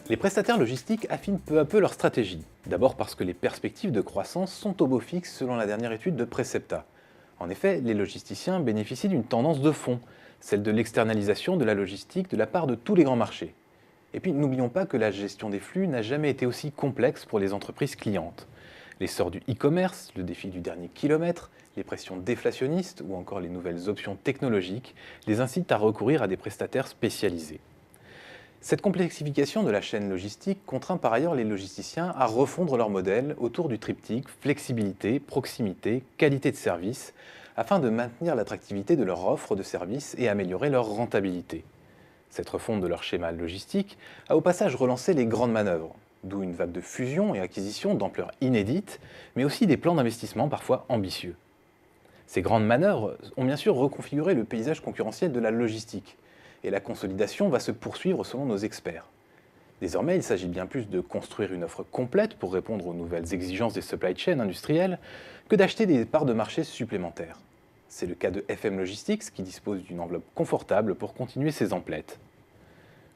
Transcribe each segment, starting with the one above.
Les prestataires logistiques affinent peu à peu leur stratégie. D'abord parce que les perspectives de croissance sont au beau fixe selon la dernière étude de Precepta. En effet, les logisticiens bénéficient d'une tendance de fond, celle de l'externalisation de la logistique de la part de tous les grands marchés. Et puis n'oublions pas que la gestion des flux n'a jamais été aussi complexe pour les entreprises clientes. L'essor du e-commerce, le défi du dernier kilomètre, les pressions déflationnistes ou encore les nouvelles options technologiques les incitent à recourir à des prestataires spécialisés. Cette complexification de la chaîne logistique contraint par ailleurs les logisticiens à refondre leur modèle autour du triptyque flexibilité, proximité, qualité de service, afin de maintenir l'attractivité de leur offre de services et améliorer leur rentabilité. Cette refonte de leur schéma logistique a au passage relancé les grandes manœuvres, d'où une vague de fusions et acquisitions d'ampleur inédite, mais aussi des plans d'investissement parfois ambitieux. Ces grandes manœuvres ont bien sûr reconfiguré le paysage concurrentiel de la logistique, et la consolidation va se poursuivre selon nos experts. Désormais, il s'agit bien plus de construire une offre complète pour répondre aux nouvelles exigences des supply chains industrielles que d'acheter des parts de marché supplémentaires. C'est le cas de FM Logistics qui dispose d'une enveloppe confortable pour continuer ses emplettes.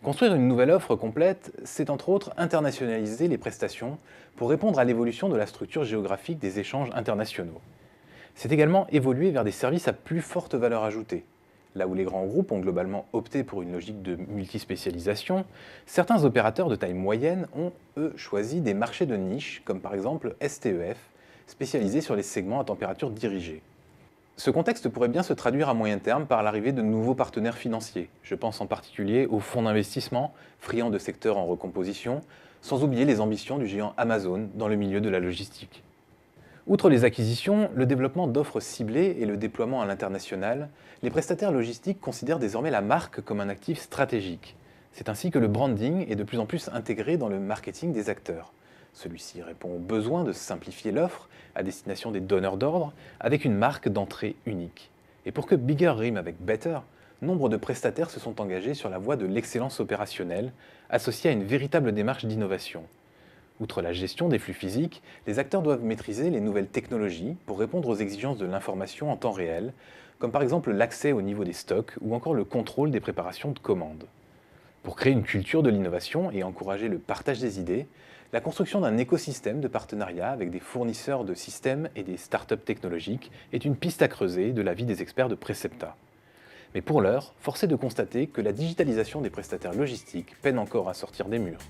Construire une nouvelle offre complète, c'est entre autres internationaliser les prestations pour répondre à l'évolution de la structure géographique des échanges internationaux. C'est également évoluer vers des services à plus forte valeur ajoutée. Là où les grands groupes ont globalement opté pour une logique de multispécialisation, certains opérateurs de taille moyenne ont, eux, choisi des marchés de niche, comme par exemple STEF, spécialisés sur les segments à température dirigée. Ce contexte pourrait bien se traduire à moyen terme par l'arrivée de nouveaux partenaires financiers. Je pense en particulier aux fonds d'investissement, friands de secteurs en recomposition, sans oublier les ambitions du géant Amazon dans le milieu de la logistique. Outre les acquisitions, le développement d'offres ciblées et le déploiement à l'international, les prestataires logistiques considèrent désormais la marque comme un actif stratégique. C'est ainsi que le branding est de plus en plus intégré dans le marketing des acteurs. Celui-ci répond au besoin de simplifier l'offre à destination des donneurs d'ordre avec une marque d'entrée unique. Et pour que bigger rime avec better, nombre de prestataires se sont engagés sur la voie de l'excellence opérationnelle, associée à une véritable démarche d'innovation. Outre la gestion des flux physiques, les acteurs doivent maîtriser les nouvelles technologies pour répondre aux exigences de l'information en temps réel, comme par exemple l'accès au niveau des stocks ou encore le contrôle des préparations de commandes. Pour créer une culture de l'innovation et encourager le partage des idées, la construction d'un écosystème de partenariat avec des fournisseurs de systèmes et des startups technologiques est une piste à creuser de l'avis des experts de Precepta. Mais pour l'heure, force est de constater que la digitalisation des prestataires logistiques peine encore à sortir des murs.